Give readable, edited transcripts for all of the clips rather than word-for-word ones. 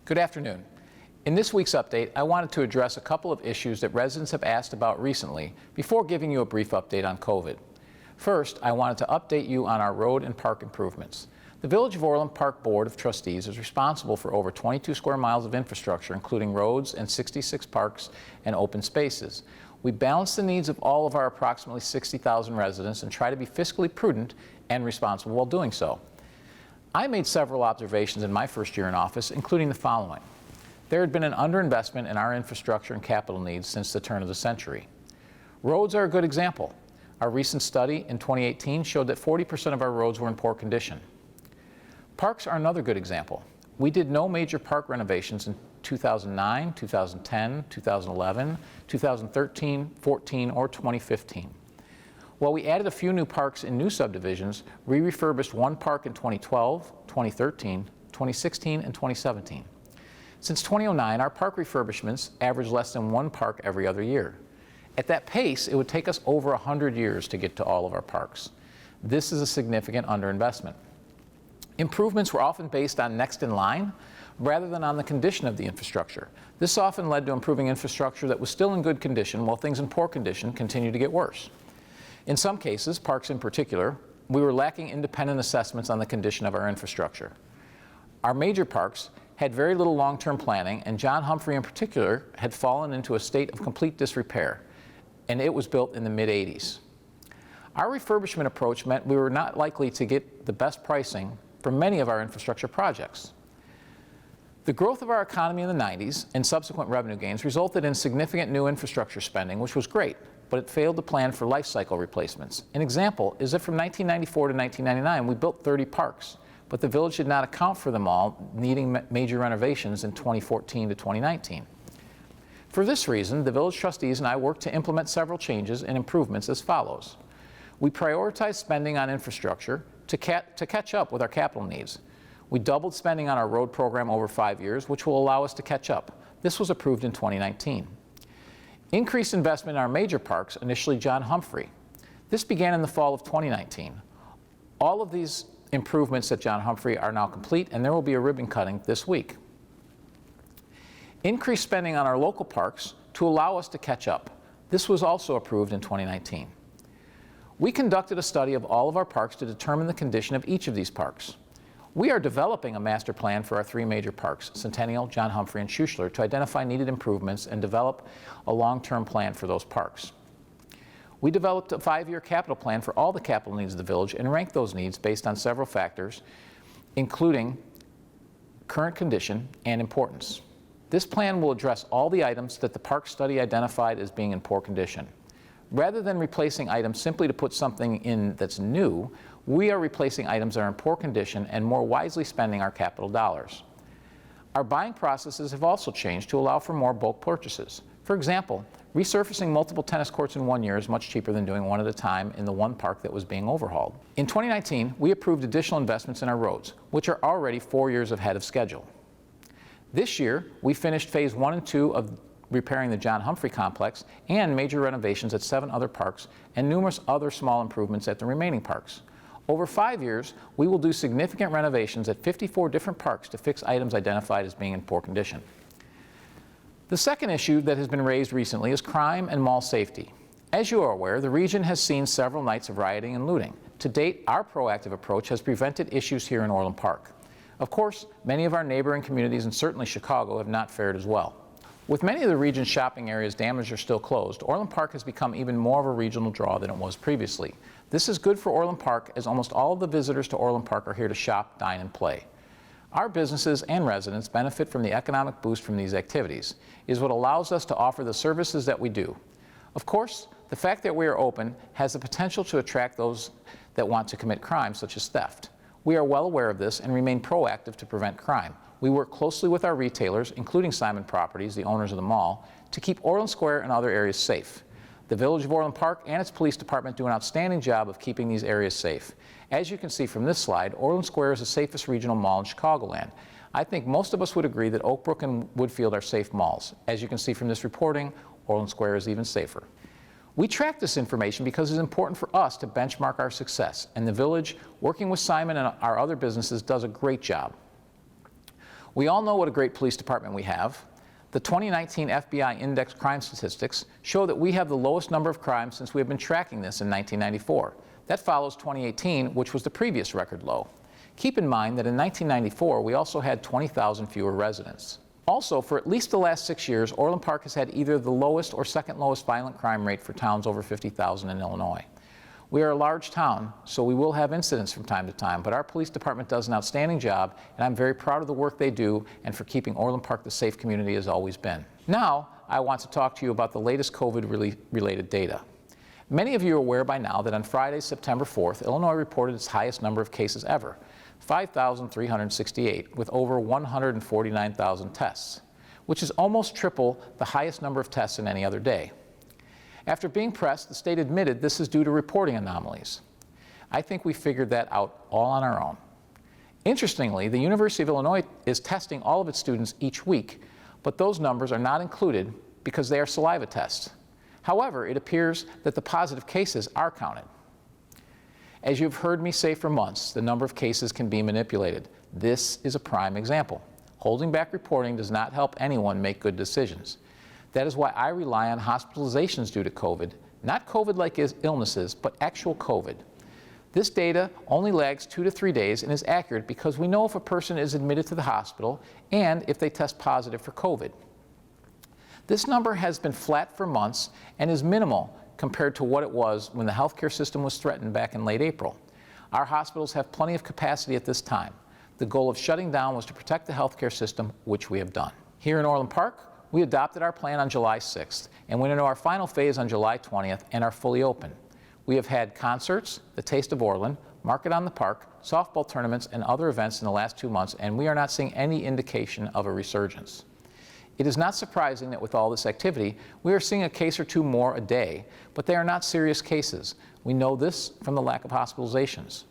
Good afternoon. In this week's update, I wanted to address a couple of issues that residents have asked about recently before giving you a brief update on COVID. First, I wanted to update you on our road and park improvements. The Village of Orland Park Board of Trustees is responsible for over 22 square miles of infrastructure, including roads and 66 parks and open spaces. We balance the needs of all of our approximately 60,000 residents and try to be fiscally prudent and responsible while doing so. I made several observations in my first year in office, including the following. There had been an underinvestment in our infrastructure and capital needs since the turn of the century. Roads are a good example. Our recent study in 2018 showed that 40% of our roads were in poor condition. Parks are another good example. We did no major park renovations in 2009, 2010, 2011, 2013, 14, or 2015. While we added a few new parks in new subdivisions, we refurbished one park in 2012, 2013, 2016, and 2017. Since 2009, our park refurbishments average less than one park every other year. At that pace, it would take us over 100 years to get to all of our parks. This is a significant underinvestment. Improvements were often based on next in line rather than on the condition of the infrastructure. This often led to improving infrastructure that was still in good condition while things in poor condition continued to get worse. In some cases, parks in particular, we were lacking independent assessments on the condition of our infrastructure. Our major parks had very little long-term planning, and John Humphrey in particular had fallen into a state of complete disrepair, and it was built in the mid-80s. Our refurbishment approach meant we were not likely to get the best pricing for many of our infrastructure projects. The growth of our economy in the 90s and subsequent revenue gains resulted in significant new infrastructure spending, which was great, but it failed to plan for life cycle replacements. An example is that from 1994 to 1999, we built 30 parks, but the village did not account for them all, needing major renovations in 2014 to 2019. For this reason, the village trustees and I worked to implement several changes and improvements as follows. We prioritized spending on infrastructure to catch up with our capital needs. We doubled spending on our road program over 5 years, which will allow us to catch up. This was approved in 2019. Increased investment in our major parks, initially John Humphrey. This began in the fall of 2019. All of these improvements at John Humphrey are now complete, and there will be a ribbon cutting this week. Increased spending on our local parks to allow us to catch up. This was also approved in 2019. We conducted a study of all of our parks to determine the condition of each of these parks. We are developing a master plan for our 3 major parks, Centennial, John Humphrey, and Schuylkill, to identify needed improvements and develop a long-term plan for those parks. We developed a 5-year capital plan for all the capital needs of the village and ranked those needs based on several factors, including current condition and importance. This plan will address all the items that the park study identified as being in poor condition. Rather than replacing items simply to put something in that's new, we are replacing items that are in poor condition and more wisely spending our capital dollars. Our buying processes have also changed to allow for more bulk purchases. For example, resurfacing multiple tennis courts in 1 year is much cheaper than doing one at a time in the one park that was being overhauled. In 2019, we approved additional investments in our roads, which are already 4 years ahead of schedule. This year, we finished phase 1 and 2 of repairing the John Humphrey complex and major renovations at 7 other parks and numerous other small improvements at the remaining parks. Over 5 years, we will do significant renovations at 54 different parks to fix items identified as being in poor condition. The second issue that has been raised recently is crime and mall safety. As you are aware, the region has seen several nights of rioting and looting. To date, our proactive approach has prevented issues here in Orland Park. Of course, many of our neighboring communities and certainly Chicago have not fared as well. With many of the region's shopping areas damaged or still closed, Orland Park has become even more of a regional draw than it was previously. This is good for Orland Park, as almost all of the visitors to Orland Park are here to shop, dine, and play. Our businesses and residents benefit from the economic boost from these activities. It is what allows us to offer the services that we do. Of course, the fact that we are open has the potential to attract those that want to commit crimes, such as theft. We are well aware of this and remain proactive to prevent crime. We work closely with our retailers, including Simon Properties, the owners of the mall, to keep Orland Square and other areas safe. The Village of Orland Park and its police department do an outstanding job of keeping these areas safe. As you can see from this slide, Orland Square is the safest regional mall in Chicagoland. I think most of us would agree that Oak Brook and Woodfield are safe malls. As you can see from this reporting, Orland Square is even safer. We track this information because it's important for us to benchmark our success, and the Village, working with Simon and our other businesses, does a great job. We all know what a great police department we have. The 2019 FBI Index crime statistics show that we have the lowest number of crimes since we have been tracking this in 1994. That follows 2018, which was the previous record low. Keep in mind that in 1994, we also had 20,000 fewer residents. Also, for at least the last 6 years, Orland Park has had either the lowest or second lowest violent crime rate for towns over 50,000 in Illinois. We are a large town, so we will have incidents from time to time, but our police department does an outstanding job, and I'm very proud of the work they do and for keeping Orland Park the safe community it has always been. Now, I want to talk to you about the latest COVID-related data. Many of you are aware by now that on Friday, September 4th, Illinois reported its highest number of cases ever, 5,368, with over 149,000 tests, which is almost triple the highest number of tests in any other day. After being pressed, the state admitted this is due to reporting anomalies. I think we figured that out all on our own. Interestingly, the University of Illinois is testing all of its students each week, but those numbers are not included because they are saliva tests. However, it appears that the positive cases are counted. As you've heard me say for months, the number of cases can be manipulated. This is a prime example. Holding back reporting does not help anyone make good decisions. That is why I rely on hospitalizations due to COVID, not COVID-like illnesses, but actual COVID. This data only lags 2 to 3 days and is accurate because we know if a person is admitted to the hospital and if they test positive for COVID. This number has been flat for months and is minimal compared to what it was when the healthcare system was threatened back in late April. Our hospitals have plenty of capacity at this time. The goal of shutting down was to protect the healthcare system, which we have done. Here in Orland Park, we adopted our plan on July 6th and went into our final phase on July 20th and are fully open. We have had concerts, the Taste of Orland, Market on the Park, softball tournaments, and other events in the last 2 months, and we are not seeing any indication of a resurgence. It is not surprising that with all this activity, we are seeing a case or two more a day, but they are not serious cases. We know this from the lack of hospitalizations.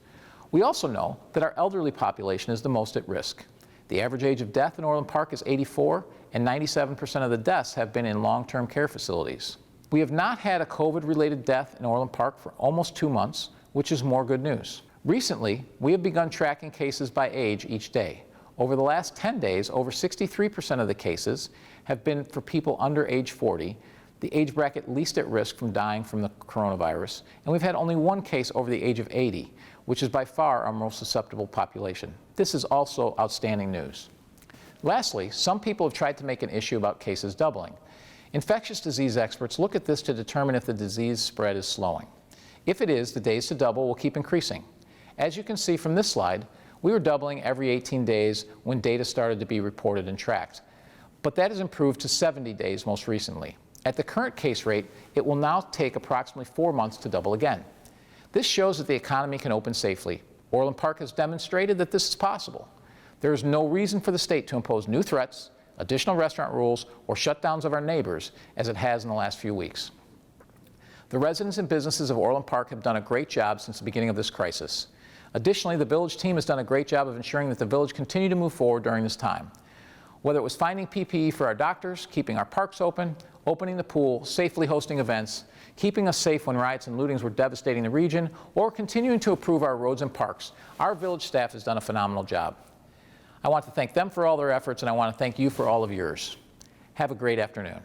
We also know that our elderly population is the most at risk. The average age of death in Orland Park is 84, and 97% of the deaths have been in long-term care facilities. We have not had a COVID-related death in Orland Park for almost 2 months, which is more good news. Recently, we have begun tracking cases by age each day. Over the last 10 days, over 63% of the cases have been for people under age 40, the age bracket least at risk from dying from the coronavirus, and we've had only 1 case over the age of 80, which is by far our most susceptible population. This is also outstanding news. Lastly, some people have tried to make an issue about cases doubling. Infectious disease experts look at this to determine if the disease spread is slowing. If it is, the days to double will keep increasing. As you can see from this slide, we were doubling every 18 days when data started to be reported and tracked. But that has improved to 70 days most recently. At the current case rate, it will now take approximately 4 months to double again. This shows that the economy can open safely. Orland Park has demonstrated that this is possible. There is no reason for the state to impose new threats, additional restaurant rules, or shutdowns of our neighbors as it has in the last few weeks. The residents and businesses of Orland Park have done a great job since the beginning of this crisis. Additionally, the village team has done a great job of ensuring that the village continue to move forward during this time. Whether it was finding PPE for our doctors, keeping our parks open, opening the pool, safely hosting events, keeping us safe when riots and lootings were devastating the region, or continuing to improve our roads and parks, our village staff has done a phenomenal job. I want to thank them for all their efforts, and I want to thank you for all of yours. Have a great afternoon.